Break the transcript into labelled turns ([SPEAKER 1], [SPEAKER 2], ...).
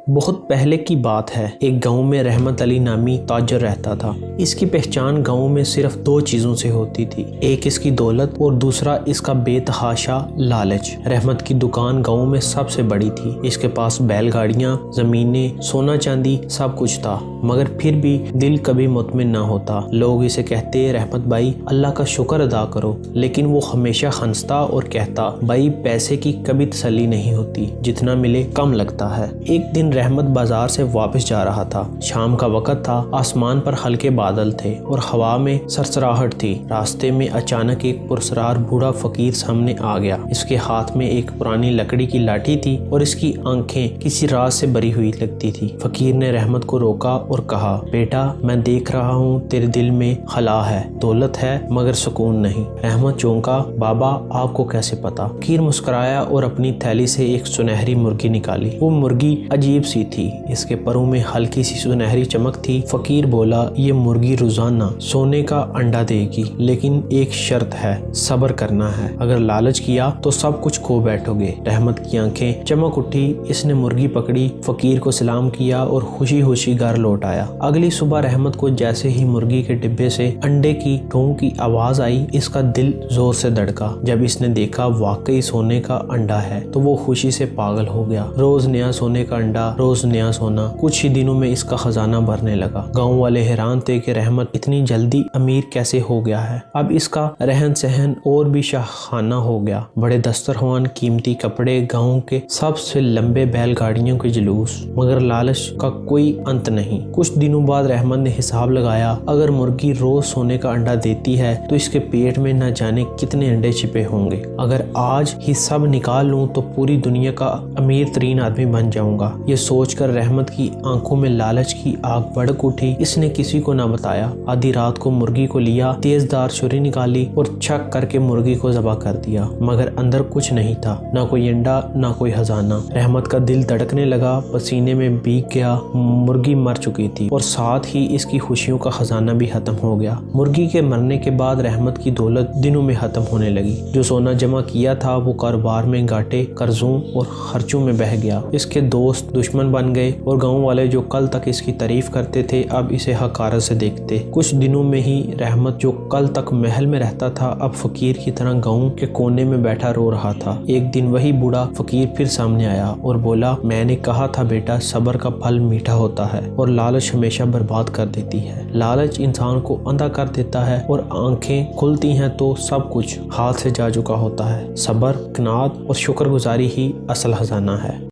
[SPEAKER 1] بہت پہلے کی بات ہے، ایک گاؤں میں رحمت علی نامی تاجر رہتا تھا۔ اس کی پہچان گاؤں میں صرف دو چیزوں سے ہوتی تھی، ایک اس کی دولت اور دوسرا اس کا بے تحاشا لالچ۔ رحمت کی دکان گاؤں میں سب سے بڑی تھی، اس کے پاس بیل گاڑیاں، زمینیں، سونا چاندی سب کچھ تھا، مگر پھر بھی دل کبھی مطمئن نہ ہوتا۔ لوگ اسے کہتے، رحمت بھائی اللہ کا شکر ادا کرو، لیکن وہ ہمیشہ ہنستا اور کہتا، بھائی پیسے کی کبھی تسلی نہیں ہوتی، جتنا ملے کم لگتا ہے۔ ایک دن رحمت بازار سے واپس جا رہا تھا، شام کا وقت تھا، آسمان پر ہلکے بادل تھے اور ہوا میں سرسراہٹ تھی۔ راستے میں اچانک ایک پرسرار بوڑھا فقیر سامنے آ گیا۔ اس کے ہاتھ میں ایک پرانی لکڑی کی لاٹھی تھی اور اس کی آنکھیں کسی راز سے بری ہوئی لگتی تھی۔ فقیر نے رحمت کو روکا اور کہا، بیٹا میں دیکھ رہا ہوں تیرے دل میں خلا ہے، دولت ہے مگر سکون نہیں۔ رحمت چونکا، بابا آپ کو کیسے پتا؟ فقیر مسکرایا اور اپنی تھیلی سے ایک سنہری مرغی نکالی۔ وہ مرغی عجیب سی تھی، اس کے پروں میں ہلکی سی سنہری چمک تھی۔ فقیر بولا، یہ مرغی روزانہ سونے کا انڈا دے گی، لیکن ایک شرط ہے، صبر کرنا ہے، اگر لالچ کیا تو سب کچھ کھو بیٹھو گے۔ رحمت کی آنکھیں چمک اٹھی، اس نے مرغی پکڑی، فقیر کو سلام کیا اور خوشی خوشی گھر لوٹ آیا۔ اگلی صبح رحمت کو جیسے ہی مرغی کے ڈبے سے انڈے کی ٹھوں کی آواز آئی، اس کا دل زور سے دھڑکا۔ جب اس نے دیکھا واقعی سونے کا انڈا ہے تو وہ خوشی سے پاگل ہو گیا۔ روز نیا سونے کا انڈا، روز نیا سونا، کچھ ہی دنوں میں اس کا خزانہ بھرنے لگا۔ گاؤں والے حیران تھے کہ رحمت اتنی جلدی امیر کیسے ہو گیا ہے۔ اب اس کا رہن سہن اور بھی شاہانہ ہو گیا، بڑے دسترخوان، قیمتی کپڑے، گاؤں کے سب سے لمبے بیل گاڑیوں کے جلوس، مگر لالچ کا کوئی انت نہیں۔ کچھ دنوں بعد رحمت نے حساب لگایا، اگر مرغی روز سونے کا انڈا دیتی ہے تو اس کے پیٹ میں نہ جانے کتنے انڈے چھپے ہوں گے۔ اگر آج ہی سب نکال لوں تو پوری دنیا کا امیر ترین آدمی بن جاؤں گا۔ یہ سوچ کر رحمت کی آنکھوں میں لالچ کی آگ بھڑک اٹھی۔ اس نے کسی کو نہ بتایا۔ آدھی رات کو مرغی کو لیا، تیز دھار چھری نکالی اور چھک کر کے مرغی کو ذبح کر دیا، مگر اندر کچھ نہیں تھا، نہ کوئی انڈا نہ کوئی خزانہ۔ رحمت کا دل دھڑکنے لگا، پسینے میں بھیگ گیا۔ مرغی مر چکی تھی اور ساتھ ہی اس کی خوشیوں کا خزانہ بھی ختم ہو گیا۔ مرغی کے مرنے کے بعد رحمت کی دولت دنوں میں ختم ہونے لگی۔ جو سونا جمع کیا تھا وہ کاروبار میں گھاٹے، قرضوں اور خرچوں میں بہہ گیا۔ اس کے دوست دشمن بن گئے اور گاؤں والے جو کل تک اس کی تعریف کرتے تھے اب اسے حقارت سے دیکھتے۔ کچھ دنوں میں ہی رحمت جو کل تک محل میں رہتا تھا اب فقیر کی طرح گاؤں کے کونے میں بیٹھا رو رہا تھا۔ ایک دن وہی بوڑھا فقیر پھر سامنے آیا اور بولا، میں نے کہا تھا بیٹا، صبر کا پھل میٹھا ہوتا ہے اور لالچ ہمیشہ برباد کر دیتی ہے۔ لالچ انسان کو اندھا کر دیتا ہے اور آنکھیں کھلتی ہیں تو سب کچھ ہاتھ سے جا چکا ہوتا ہے۔ صبر، قناعت اور شکر گزاری ہی اصل خزانہ ہے۔